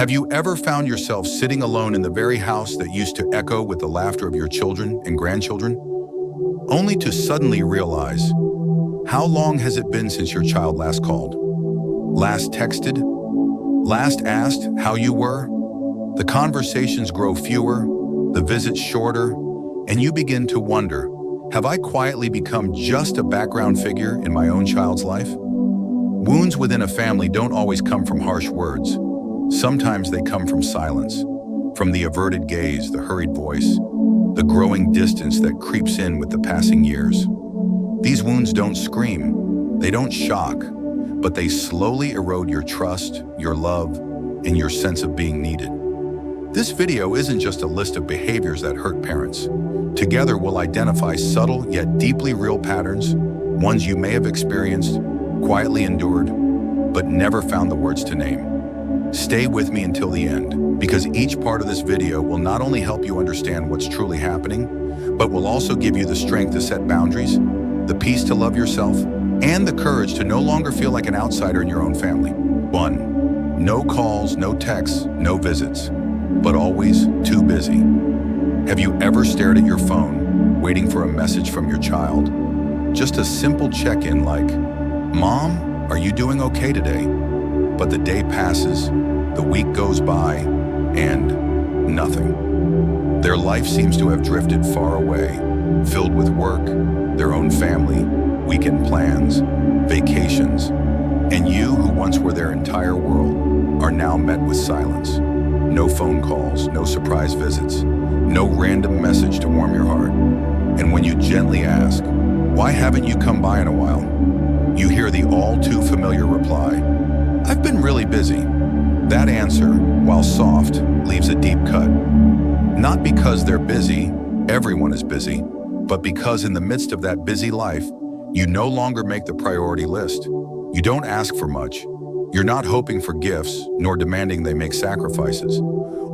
Have you ever found yourself sitting alone in the very house that used to echo with the laughter of your children and grandchildren, only to suddenly realize, how long has it been since your child last called, last texted, last asked how you were? The conversations grow fewer, the visits shorter, and you begin to wonder, have I quietly become just a background figure in my own child's life? Wounds within a family don't always come from harsh words. Sometimes they come from silence, from the averted gaze, the hurried voice, the growing distance that creeps in with the passing years. These wounds don't scream, they don't shock, but they slowly erode your trust, your love, and your sense of being needed. This video isn't just a list of behaviors that hurt parents. Together we'll identify subtle yet deeply real patterns, ones you may have experienced, quietly endured, but never found the words to name. Stay with me until the end, because each part of this video will not only help you understand what's truly happening, but will also give you the strength to set boundaries, the peace to love yourself, and the courage to no longer feel like an outsider in your own family. 1. No calls, no texts, no visits, but always too busy. Have you ever stared at your phone, waiting for a message from your child? Just a simple check-in like, "Mom, are you doing okay today?" But the day passes, the week goes by, and nothing. Their life seems to have drifted far away, filled with work, their own family, weekend plans, vacations, and you, who once were their entire world, are now met with silence. No phone calls, no surprise visits, no random message to warm your heart. And when you gently ask, "Why haven't you come by in a while?" you hear the all-too-familiar reply, "I've been really busy." That answer, while soft, leaves a deep cut. Not because they're busy, everyone is busy, but because in the midst of that busy life, you no longer make the priority list. You don't ask for much. You're not hoping for gifts, nor demanding they make sacrifices.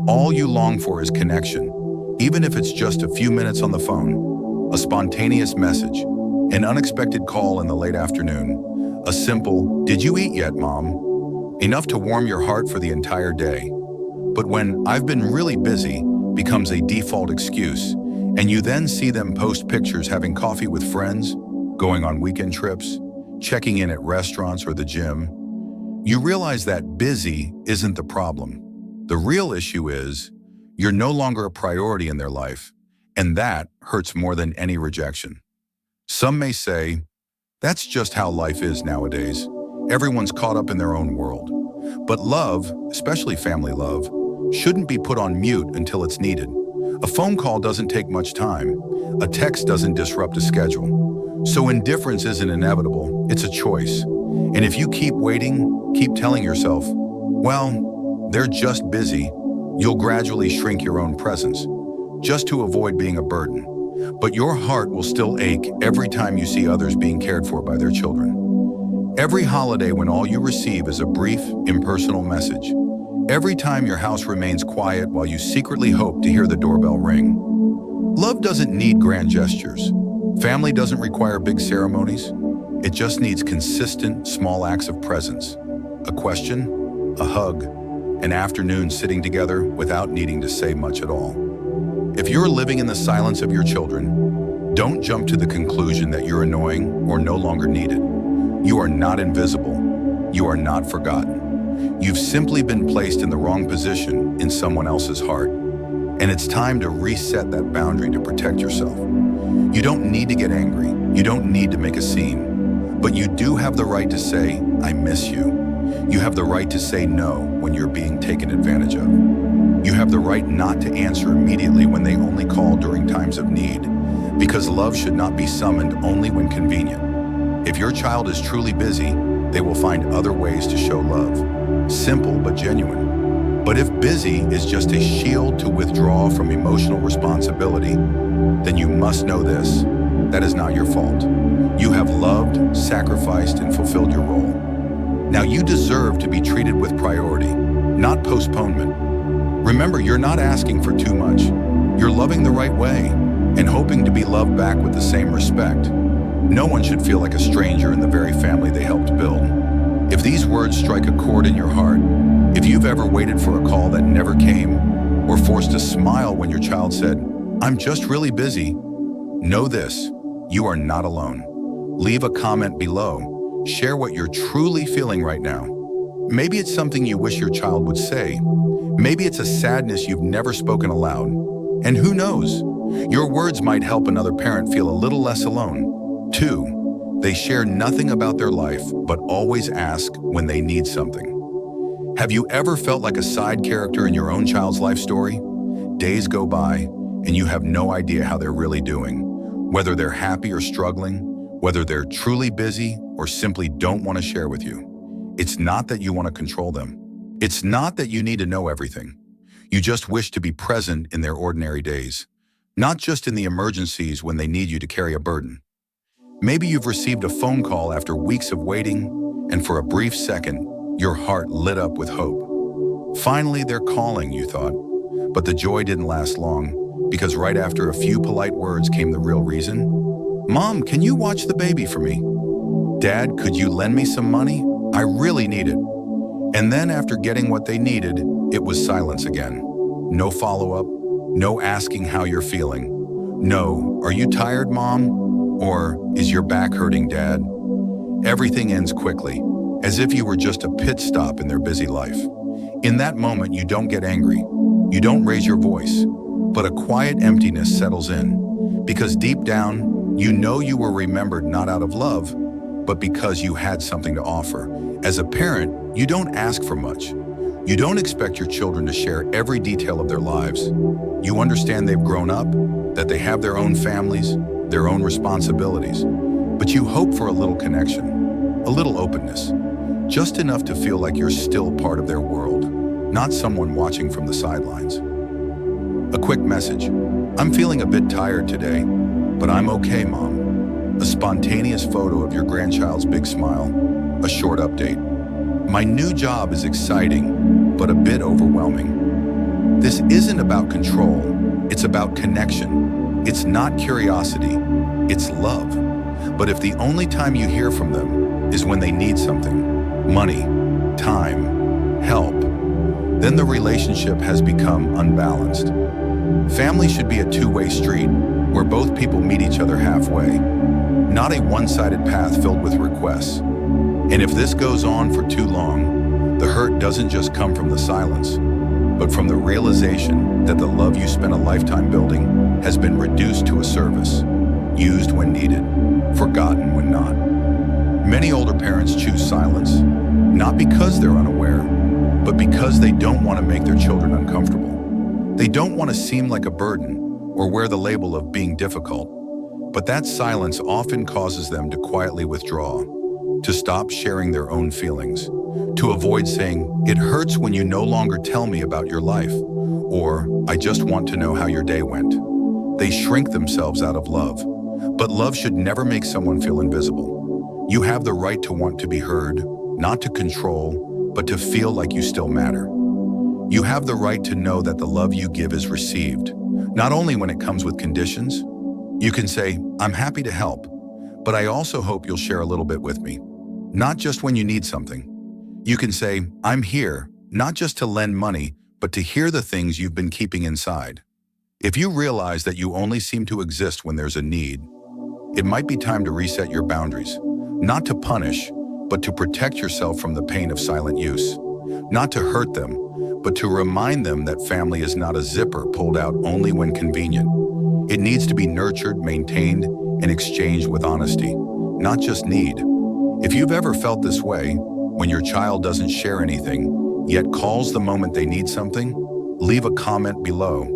All you long for is connection, even if it's just a few minutes on the phone, a spontaneous message, an unexpected call in the late afternoon, a simple, "Did you eat yet, Mom?" Enough to warm your heart for the entire day. But when "I've been really busy" becomes a default excuse, and you then see them post pictures having coffee with friends, going on weekend trips, checking in at restaurants or the gym, you realize that busy isn't the problem. The real issue is you're no longer a priority in their life, and that hurts more than any rejection. Some may say, that's just how life is nowadays. Everyone's caught up in their own world. But love, especially family love, shouldn't be put on mute until it's needed. A phone call doesn't take much time. A text doesn't disrupt a schedule. So indifference isn't inevitable, it's a choice. And if you keep waiting, keep telling yourself, well, they're just busy, you'll gradually shrink your own presence, just to avoid being a burden. But your heart will still ache every time you see others being cared for by their children. Every holiday when all you receive is a brief, impersonal message. Every time your house remains quiet while you secretly hope to hear the doorbell ring. Love doesn't need grand gestures. Family doesn't require big ceremonies. It just needs consistent, small acts of presence. A question, a hug, an afternoon sitting together without needing to say much at all. If you're living in the silence of your children, don't jump to the conclusion that you're annoying or no longer needed. You are not invisible. You are not forgotten. You've simply been placed in the wrong position in someone else's heart. And it's time to reset that boundary to protect yourself. You don't need to get angry. You don't need to make a scene. But you do have the right to say, "I miss you." You have the right to say no when you're being taken advantage of. You have the right not to answer immediately when they only call during times of need, because love should not be summoned only when convenient. If your child is truly busy, they will find other ways to show love. Simple but genuine. But if busy is just a shield to withdraw from emotional responsibility, then you must know this: that is not your fault. You have loved, sacrificed, and fulfilled your role. Now you deserve to be treated with priority, not postponement. Remember, you're not asking for too much. You're loving the right way and hoping to be loved back with the same respect. No one should feel like a stranger in the very family they helped build. If these words strike a chord in your heart, if you've ever waited for a call that never came, or forced a smile when your child said, "I'm just really busy," know this: you are not alone. Leave a comment below. Share what you're truly feeling right now. Maybe it's something you wish your child would say. Maybe it's a sadness you've never spoken aloud. And who knows? Your words might help another parent feel a little less alone. 2, they share nothing about their life, but always ask when they need something. Have you ever felt like a side character in your own child's life story? Days go by, and you have no idea how they're really doing. Whether they're happy or struggling, whether they're truly busy or simply don't want to share with you. It's not that you want to control them. It's not that you need to know everything. You just wish to be present in their ordinary days, not just in the emergencies when they need you to carry a burden. Maybe you've received a phone call after weeks of waiting, and for a brief second, your heart lit up with hope. Finally, they're calling, you thought. But the joy didn't last long, because right after a few polite words came the real reason. "Mom, can you watch the baby for me?" "Dad, could you lend me some money? I really need it." And then after getting what they needed, it was silence again. No follow-up, no asking how you're feeling. No, "Are you tired, Mom?" Or, "Is your back hurting, Dad?" Everything ends quickly, as if you were just a pit stop in their busy life. In that moment, you don't get angry. You don't raise your voice, but a quiet emptiness settles in. Because deep down, you know you were remembered not out of love, but because you had something to offer. As a parent, you don't ask for much. You don't expect your children to share every detail of their lives. You understand they've grown up, that they have their own families, their own responsibilities, but you hope for a little connection, a little openness, just enough to feel like you're still part of their world, not someone watching from the sidelines. A quick message: "I'm feeling a bit tired today, but I'm okay, Mom." A spontaneous photo of your grandchild's big smile. A short update: "My new job is exciting, but a bit overwhelming." This isn't about control, it's about connection. It's not curiosity, it's love. But if the only time you hear from them is when they need something, money, time, help, then the relationship has become unbalanced. Family should be a two-way street where both people meet each other halfway, not a one-sided path filled with requests. And if this goes on for too long, the hurt doesn't just come from the silence, but from the realization that the love you spent a lifetime building has been reduced to a service, used when needed, forgotten when not. Many older parents choose silence, not because they're unaware, but because they don't want to make their children uncomfortable. They don't want to seem like a burden or wear the label of being difficult. But that silence often causes them to quietly withdraw, to stop sharing their own feelings, to avoid saying, "It hurts when you no longer tell me about your life," or "I just want to know how your day went." They shrink themselves out of love. But love should never make someone feel invisible. You have the right to want to be heard, not to control, but to feel like you still matter. You have the right to know that the love you give is received, not only when it comes with conditions. You can say, "I'm happy to help, but I also hope you'll share a little bit with me," not just when you need something. You can say, "I'm here, not just to lend money, but to hear the things you've been keeping inside." If you realize that you only seem to exist when there's a need, it might be time to reset your boundaries, not to punish, but to protect yourself from the pain of silent use. Not to hurt them, but to remind them that family is not a zipper pulled out only when convenient. It needs to be nurtured, maintained, and exchanged with honesty, not just need. If you've ever felt this way, when your child doesn't share anything, yet calls the moment they need something, leave a comment below.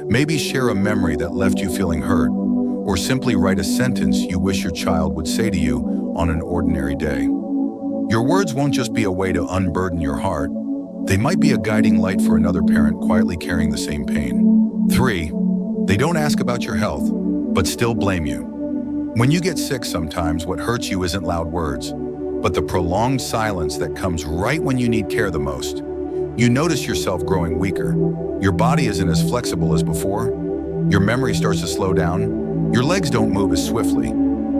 Maybe share a memory that left you feeling hurt, or simply write a sentence you wish your child would say to you on an ordinary day. Your words won't just be a way to unburden your heart, they might be a guiding light for another parent quietly carrying the same pain. 3, they don't ask about your health, but still blame you. When you get sick sometimes, what hurts you isn't loud words, but the prolonged silence that comes right when you need care the most. You notice yourself growing weaker. Your body isn't as flexible as before. Your memory starts to slow down. Your legs don't move as swiftly.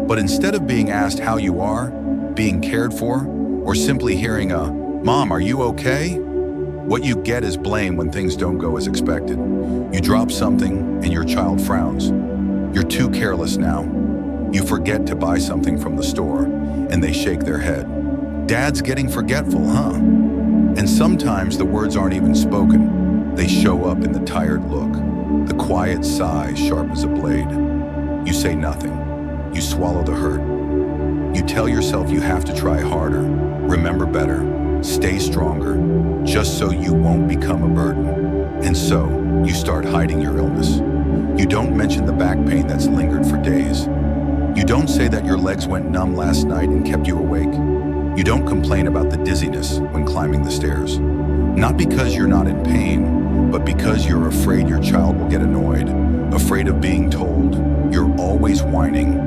But instead of being asked how you are, being cared for, or simply hearing a, "Mom, are you okay?" What you get is blame when things don't go as expected. You drop something and your child frowns. You're too careless now. You forget to buy something from the store and they shake their head. Dad's getting forgetful, huh? And sometimes the words aren't even spoken. They show up in the tired look, the quiet sigh sharp as a blade. You say nothing. You swallow the hurt. You tell yourself you have to try harder, remember better, stay stronger, just so you won't become a burden. And so, you start hiding your illness. You don't mention the back pain that's lingered for days. You don't say that your legs went numb last night and kept you awake. You don't complain about the dizziness when climbing the stairs. Not because you're not in pain, but because you're afraid your child will get annoyed, afraid of being told you're always whining,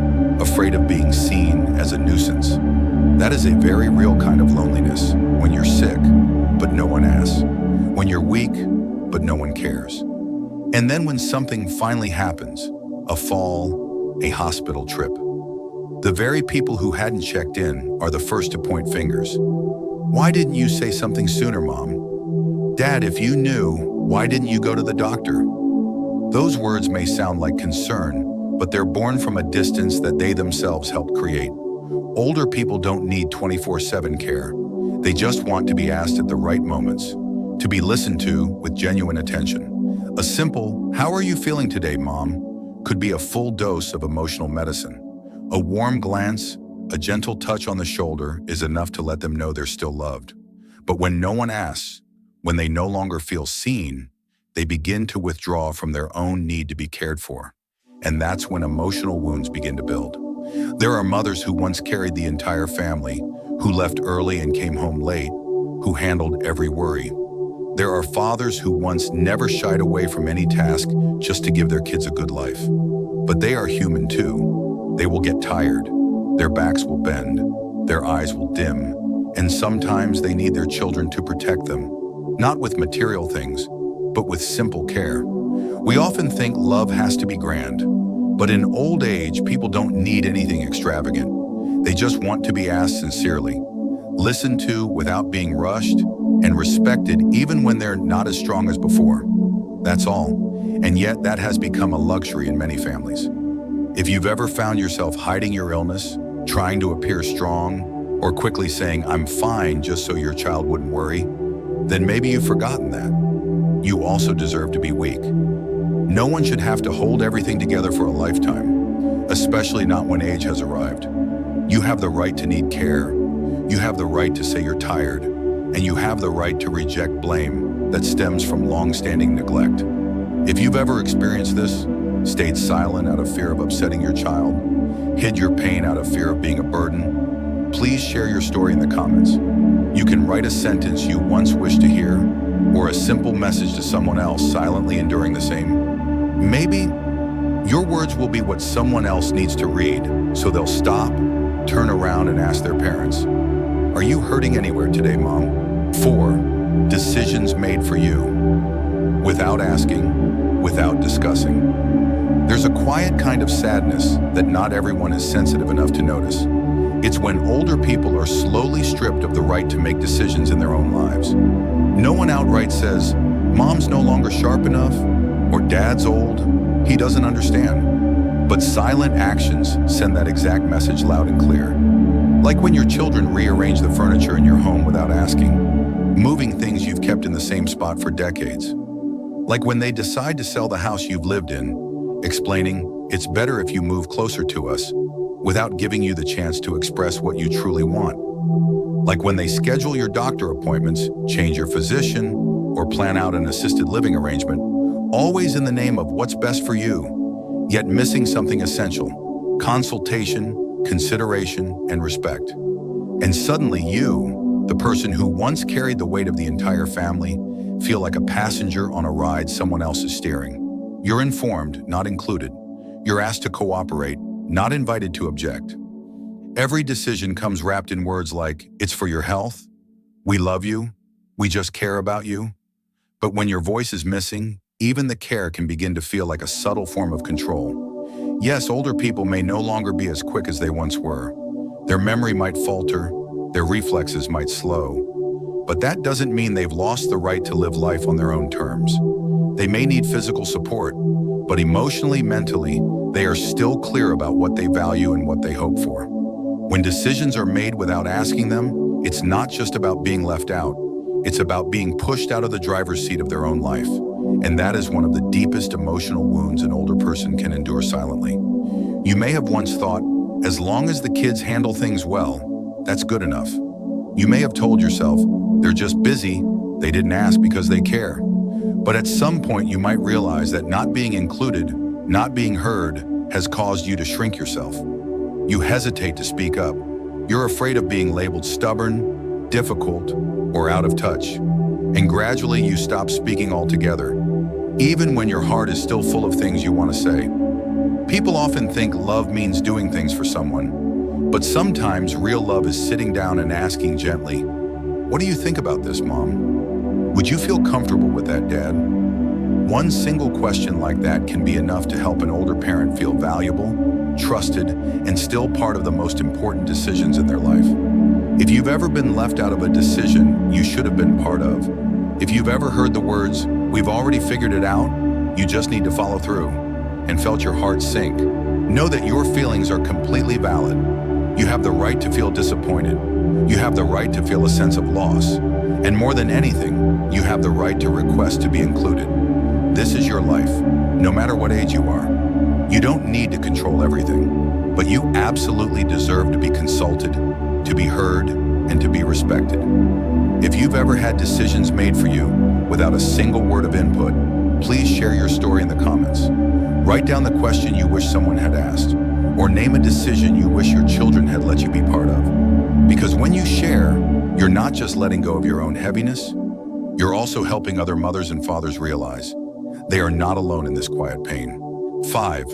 afraid of being seen as a nuisance. That is a very real kind of loneliness when you're sick, but no one asks. When you're weak, but no one cares. And then when something finally happens, a fall, a hospital trip, the very people who hadn't checked in are the first to point fingers. Why didn't you say something sooner, Mom? Dad, if you knew, why didn't you go to the doctor? Those words may sound like concern, but they're born from a distance that they themselves helped create. Older people don't need 24/7 care. They just want to be asked at the right moments, to be listened to with genuine attention. A simple, "How are you feeling today, Mom?" could be a full dose of emotional medicine. A warm glance, a gentle touch on the shoulder is enough to let them know they're still loved. But when no one asks, when they no longer feel seen, they begin to withdraw from their own need to be cared for. And that's when emotional wounds begin to build. There are mothers who once carried the entire family, who left early and came home late, who handled every worry. There are fathers who once never shied away from any task just to give their kids a good life. But they are human too. They will get tired, their backs will bend, their eyes will dim, and sometimes they need their children to protect them, not with material things, but with simple care. We often think love has to be grand, but in old age, people don't need anything extravagant. They just want to be asked sincerely, listened to without being rushed, and respected even when they're not as strong as before. That's all. And yet that has become a luxury in many families. If you've ever found yourself hiding your illness, trying to appear strong, or quickly saying, "I'm fine," just so your child wouldn't worry, then maybe you've forgotten that. You also deserve to be weak. No one should have to hold everything together for a lifetime, especially not when age has arrived. You have the right to need care. You have the right to say you're tired, and you have the right to reject blame that stems from long-standing neglect. If you've ever experienced this, stayed silent out of fear of upsetting your child, hid your pain out of fear of being a burden, please share your story in the comments. You can write a sentence you once wished to hear, or a simple message to someone else silently enduring the same. Maybe your words will be what someone else needs to read, so they'll stop, turn around, and ask their parents, "Are you hurting anywhere today, Mom?" 4. Decisions made for you. Without asking, without discussing. There's a quiet kind of sadness that not everyone is sensitive enough to notice. It's when older people are slowly stripped of the right to make decisions in their own lives. No one outright says, "Mom's no longer sharp enough," or "Dad's old, he doesn't understand." But silent actions send that exact message loud and clear. Like when your children rearrange the furniture in your home without asking, moving things you've kept in the same spot for decades. Like when they decide to sell the house you've lived in, explaining, "It's better if you move closer to us," without giving you the chance to express what you truly want. Like when they schedule your doctor appointments, change your physician, or plan out an assisted living arrangement, always in the name of what's best for you, yet missing something essential: consultation, consideration, and respect. And suddenly you, the person who once carried the weight of the entire family, feel like a passenger on a ride someone else is steering. You're informed, not included. You're asked to cooperate, not invited to object. Every decision comes wrapped in words like, "It's for your health," "We love you," "We just care about you." But when your voice is missing, even the care can begin to feel like a subtle form of control. Yes, older people may no longer be as quick as they once were. Their memory might falter, their reflexes might slow. But that doesn't mean they've lost the right to live life on their own terms. They may need physical support, but emotionally, mentally, they are still clear about what they value and what they hope for. When decisions are made without asking them, it's not just about being left out. It's about being pushed out of the driver's seat of their own life. And that is one of the deepest emotional wounds an older person can endure silently. You may have once thought, as long as the kids handle things well, that's good enough. You may have told yourself, they're just busy, they didn't ask because they care. But at some point you might realize that not being included, not being heard, has caused you to shrink yourself. You hesitate to speak up. You're afraid of being labeled stubborn, difficult, or out of touch. And gradually you stop speaking altogether, even when your heart is still full of things you want to say. People often think love means doing things for someone, but sometimes real love is sitting down and asking gently, "What do you think about this, Mom? Would you feel comfortable with that, Dad?" One single question like that can be enough to help an older parent feel valuable, trusted, and still part of the most important decisions in their life. If you've ever been left out of a decision you should have been part of, if you've ever heard the words, "We've already figured it out, you just need to follow through," and felt your heart sink, know that your feelings are completely valid. You have the right to feel disappointed. You have the right to feel a sense of loss. And more than anything, you have the right to request to be included. This is your life, no matter what age you are. You don't need to control everything, but you absolutely deserve to be consulted, to be heard, and to be respected. If you've ever had decisions made for you without a single word of input, please share your story in the comments. Write down the question you wish someone had asked, or name a decision you wish your children had let you be part of. Because when you share, you're not just letting go of your own heaviness, you're also helping other mothers and fathers realize they are not alone in this quiet pain. 5.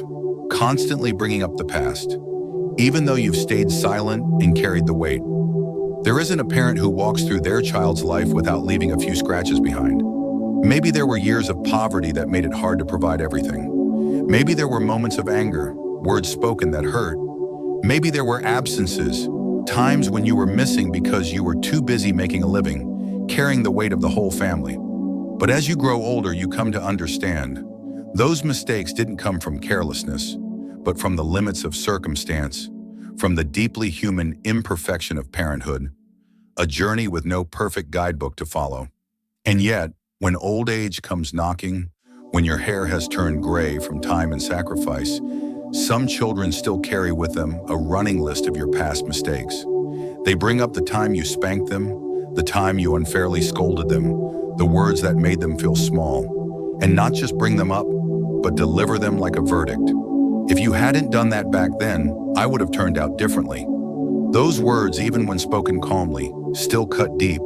Constantly bringing up the past, even though you've stayed silent and carried the weight. There isn't a parent who walks through their child's life without leaving a few scratches behind. Maybe there were years of poverty that made it hard to provide everything. Maybe there were moments of anger, words spoken that hurt. Maybe there were absences, times when you were missing because you were too busy making a living, carrying the weight of the whole family. But as you grow older, you come to understand those mistakes didn't come from carelessness, but from the limits of circumstance, from the deeply human imperfection of parenthood, a journey with no perfect guidebook to follow. And yet, when old age comes knocking, when your hair has turned gray from time and sacrifice, some children still carry with them a running list of your past mistakes. They bring up the time you spanked them, the time you unfairly scolded them, the words that made them feel small, and not just bring them up, but deliver them like a verdict. If you hadn't done that back then, I would have turned out differently. Those words, even when spoken calmly, still cut deep,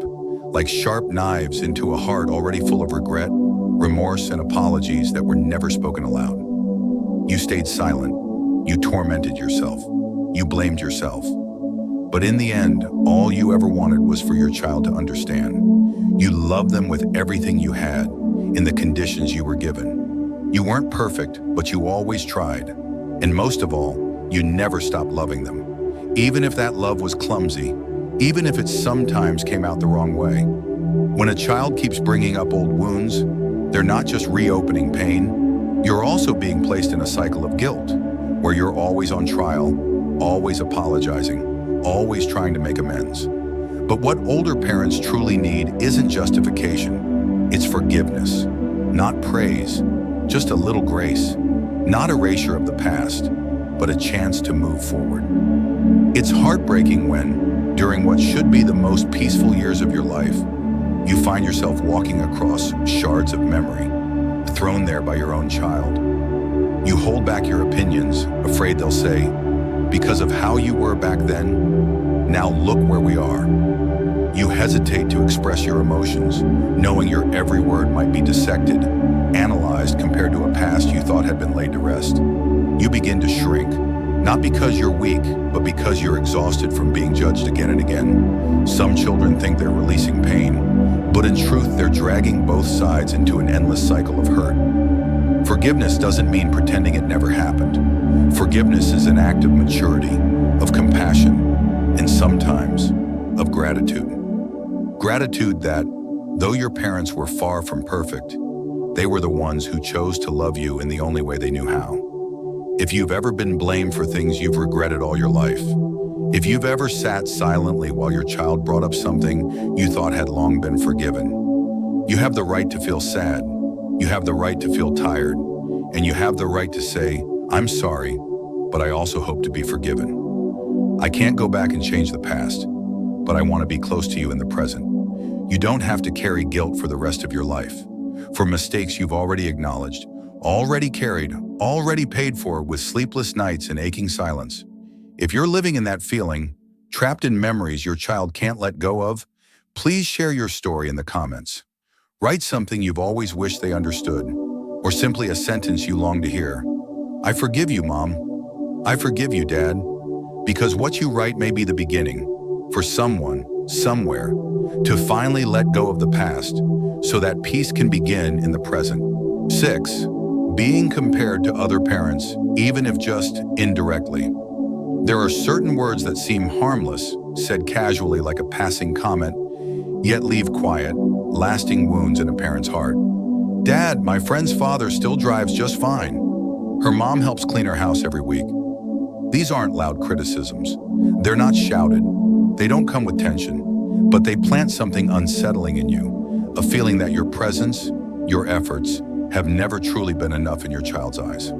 like sharp knives into a heart already full of regret, remorse, and apologies that were never spoken aloud. You stayed silent. You tormented yourself. You blamed yourself. But in the end, all you ever wanted was for your child to understand. You loved them with everything you had, in the conditions you were given. You weren't perfect, but you always tried. And most of all, you never stopped loving them. Even if that love was clumsy, even if it sometimes came out the wrong way. When a child keeps bringing up old wounds, they're not just reopening pain, you're also being placed in a cycle of guilt, where you're always on trial, always apologizing, always trying to make amends. But what older parents truly need isn't justification, it's forgiveness, not praise, just a little grace, not erasure of the past, but a chance to move forward. It's heartbreaking when, during what should be the most peaceful years of your life, you find yourself walking across shards of memory, thrown there by your own child. You hold back your opinions, afraid they'll say, because of how you were back then, now look where we are. You hesitate to express your emotions, knowing your every word might be dissected, analyzed compared to a past you thought had been laid to rest. You begin to shrink, not because you're weak, but because you're exhausted from being judged again and again. Some children think they're releasing pain, but in truth, they're dragging both sides into an endless cycle of hurt. Forgiveness doesn't mean pretending it never happened. Forgiveness is an act of maturity, of compassion, and sometimes of gratitude. Gratitude that, though your parents were far from perfect, they were the ones who chose to love you in the only way they knew how. If you've ever been blamed for things you've regretted all your life, if you've ever sat silently while your child brought up something you thought had long been forgiven, you have the right to feel sad, you have the right to feel tired, and you have the right to say, "I'm sorry, but I also hope to be forgiven." I can't go back and change the past, but I want to be close to you in the present. You don't have to carry guilt for the rest of your life, for mistakes you've already acknowledged, already carried, already paid for with sleepless nights and aching silence. If you're living in that feeling, trapped in memories your child can't let go of, please share your story in the comments. Write something you've always wished they understood, or simply a sentence you long to hear. I forgive you, Mom. I forgive you, Dad. Because what you write may be the beginning, for someone, somewhere, to finally let go of the past, so that peace can begin in the present. 6. Being compared to other parents, even if just indirectly. There are certain words that seem harmless, said casually like a passing comment, yet leave quiet, lasting wounds in a parent's heart. "Dad, my friend's father still drives just fine. Her mom helps clean her house every week." These aren't loud criticisms. They're not shouted. They don't come with tension, but they plant something unsettling in you, a feeling that your presence, your efforts, have never truly been enough in your child's eyes.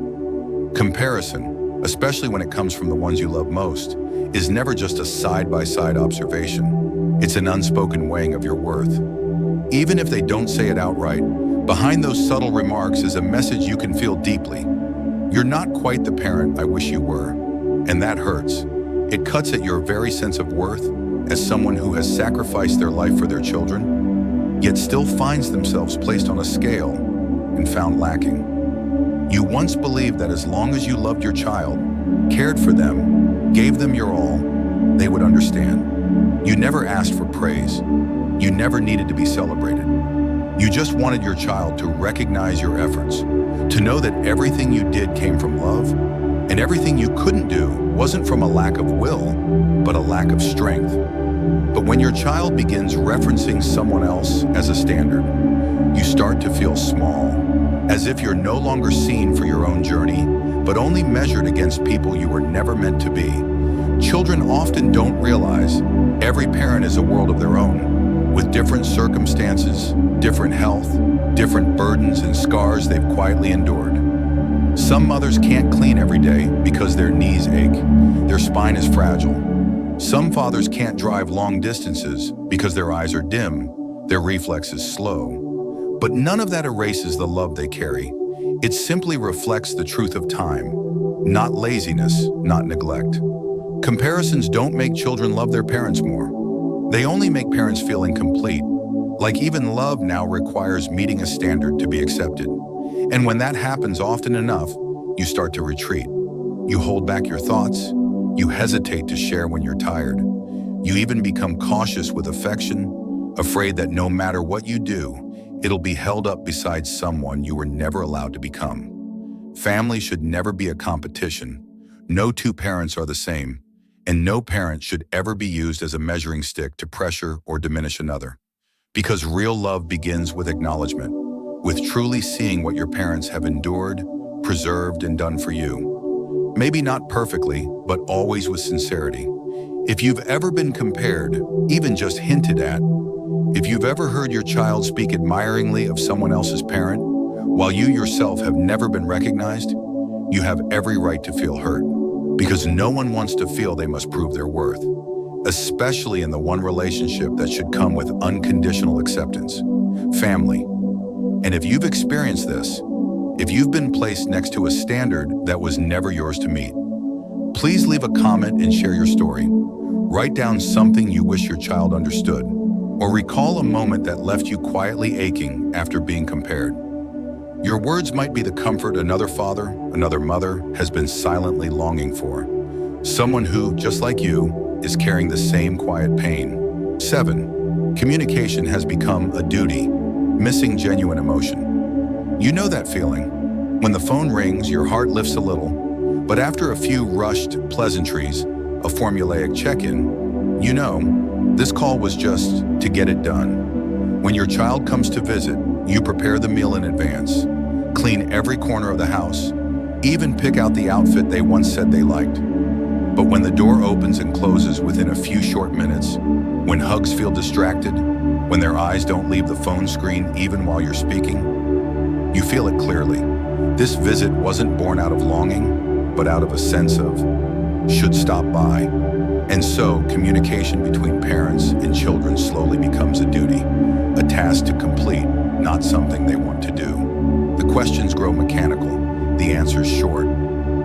Comparison, especially when it comes from the ones you love most, is never just a side-by-side observation. It's an unspoken weighing of your worth. Even if they don't say it outright, behind those subtle remarks is a message you can feel deeply. You're not quite the parent I wish you were, and that hurts. It cuts at your very sense of worth as someone who has sacrificed their life for their children, yet still finds themselves placed on a scale and found lacking. You once believed that as long as you loved your child, cared for them, gave them your all, they would understand. You never asked for praise. You never needed to be celebrated. You just wanted your child to recognize your efforts, to know that everything you did came from love, and everything you couldn't do wasn't from a lack of will, but a lack of strength. But when your child begins referencing someone else as a standard, you start to feel small, as if you're no longer seen for your own journey, but only measured against people you were never meant to be. Children often don't realize every parent is a world of their own, with different circumstances, different health, different burdens and scars they've quietly endured. Some mothers can't clean every day because their knees ache, their spine is fragile. Some fathers can't drive long distances because their eyes are dim, their reflexes slow. But none of that erases the love they carry. It simply reflects the truth of time, not laziness, not neglect. Comparisons don't make children love their parents more. They only make parents feel incomplete, like even love now requires meeting a standard to be accepted. And when that happens often enough, you start to retreat. You hold back your thoughts. You hesitate to share when you're tired. You even become cautious with affection, afraid that no matter what you do, it'll be held up beside someone you were never allowed to become. Family should never be a competition. No two parents are the same, and no parent should ever be used as a measuring stick to pressure or diminish another. Because real love begins with acknowledgement, with truly seeing what your parents have endured, preserved, and done for you. Maybe not perfectly, but always with sincerity. If you've ever been compared, even just hinted at, if you've ever heard your child speak admiringly of someone else's parent, while you yourself have never been recognized, you have every right to feel hurt, because no one wants to feel they must prove their worth, especially in the one relationship that should come with unconditional acceptance, family. And if you've experienced this, if you've been placed next to a standard that was never yours to meet, please leave a comment and share your story. Write down something you wish your child understood, or recall a moment that left you quietly aching after being compared. Your words might be the comfort another father, another mother has been silently longing for. Someone who, just like you, is carrying the same quiet pain. 7. Communication has become a duty, missing genuine emotion. You know that feeling. When the phone rings, your heart lifts a little, but after a few rushed pleasantries, a formulaic check-in, you know, This call was just to get it done. When your child comes to visit, you prepare the meal in advance, clean every corner of the house, even pick out the outfit they once said they liked. But when the door opens and closes within a few short minutes, when hugs feel distracted, when their eyes don't leave the phone screen even while you're speaking, you feel it clearly. This visit wasn't born out of longing, but out of a sense of should stop by. And so, communication between parents and children slowly becomes a duty, a task to complete, not something they want to do. The questions grow mechanical, the answers short.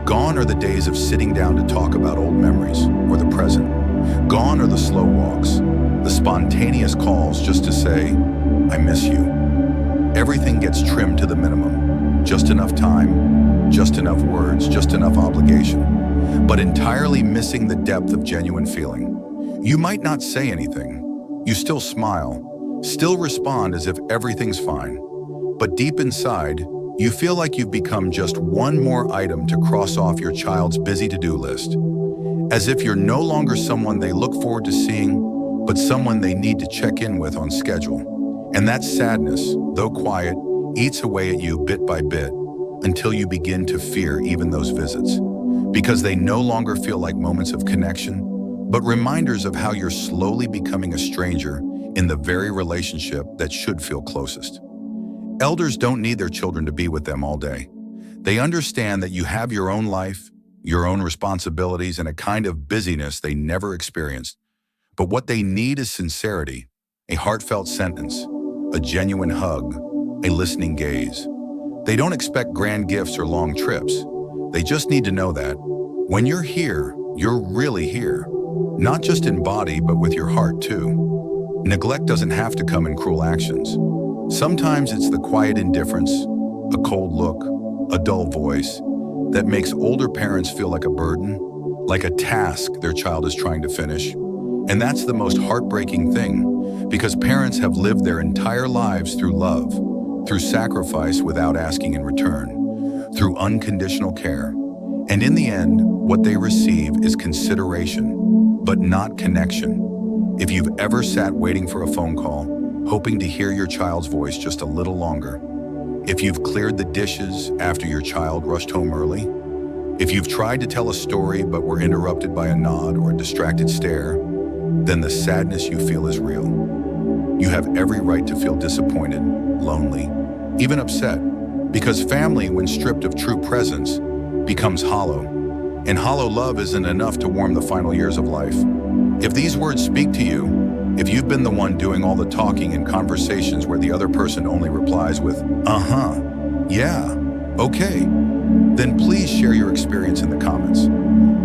Gone are the days of sitting down to talk about old memories or the present. Gone are the slow walks, the spontaneous calls just to say, I miss you. Everything gets trimmed to the minimum. Just enough time, just enough words, just enough obligation, but entirely missing the depth of genuine feeling. You might not say anything. You still smile, still respond as if everything's fine. But deep inside, you feel like you've become just one more item to cross off your child's busy to-do list. As if you're no longer someone they look forward to seeing, but someone they need to check in with on schedule. And that sadness, though quiet, eats away at you bit by bit until you begin to fear even those visits. Because they no longer feel like moments of connection, but reminders of how you're slowly becoming a stranger in the very relationship that should feel closest. Elders don't need their children to be with them all day. They understand that you have your own life, your own responsibilities, and a kind of busyness they never experienced. But what they need is sincerity, a heartfelt sentence, a genuine hug, a listening gaze. They don't expect grand gifts or long trips. They just need to know that when you're here, you're really here. Not just in body, but with your heart too. Neglect doesn't have to come in cruel actions. Sometimes it's the quiet indifference, a cold look, a dull voice that makes older parents feel like a burden, like a task their child is trying to finish. And that's the most heartbreaking thing, because parents have lived their entire lives through love, through sacrifice without asking in return, through unconditional care. And in the end, what they receive is consideration, but not connection. If you've ever sat waiting for a phone call, hoping to hear your child's voice just a little longer, if you've cleared the dishes after your child rushed home early, if you've tried to tell a story but were interrupted by a nod or a distracted stare, then the sadness you feel is real. You have every right to feel disappointed, lonely, even upset, because family, when stripped of true presence, becomes hollow. And hollow love isn't enough to warm the final years of life. If these words speak to you, if you've been the one doing all the talking in conversations where the other person only replies with, uh-huh, yeah, okay, then please share your experience in the comments.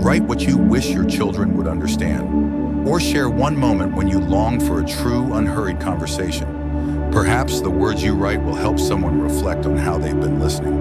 Write what you wish your children would understand, or share one moment when you longed for a true, unhurried conversation. Perhaps the words you write will help someone reflect on how they've been listening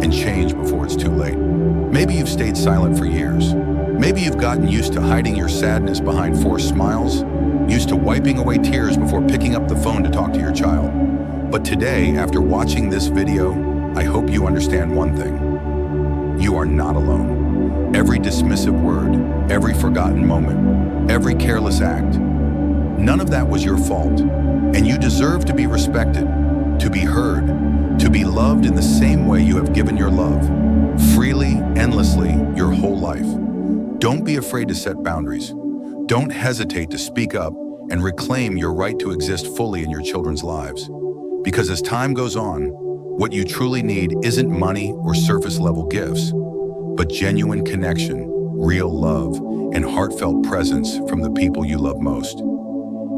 and change before it's too late. Maybe you've stayed silent for years. Maybe you've gotten used to hiding your sadness behind forced smiles, used to wiping away tears before picking up the phone to talk to your child. But today, after watching this video, I hope you understand one thing. You are not alone. Every dismissive word, every forgotten moment, every careless act, none of that was your fault. And you deserve to be respected, to be heard, to be loved in the same way you have given your love, freely, endlessly, your whole life. Don't be afraid to set boundaries. Don't hesitate to speak up and reclaim your right to exist fully in your children's lives. Because as time goes on, what you truly need isn't money or surface-level gifts, but genuine connection, real love, and heartfelt presence from the people you love most.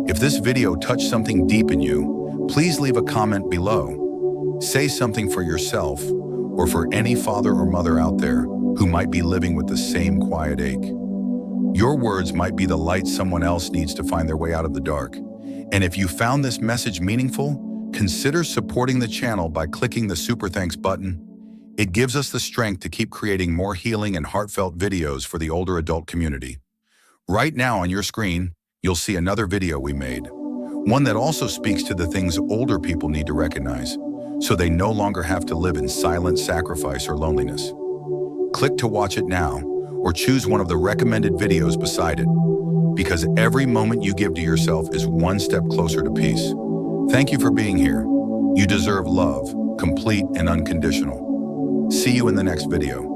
If this video touched something deep in you, please leave a comment below. Say something for yourself or for any father or mother out there who might be living with the same quiet ache. Your words might be the light someone else needs to find their way out of the dark. And if you found this message meaningful, consider supporting the channel by clicking the super thanks button. It gives us the strength to keep creating more healing and heartfelt videos for the older adult community. Right now on your screen, you'll see another video we made. One that also speaks to the things older people need to recognize, so they no longer have to live in silent sacrifice or loneliness. Click to watch it now, or choose one of the recommended videos beside it. because every moment you give to yourself is one step closer to peace. Thank you for being here. You deserve love, complete and unconditional. See you in the next video.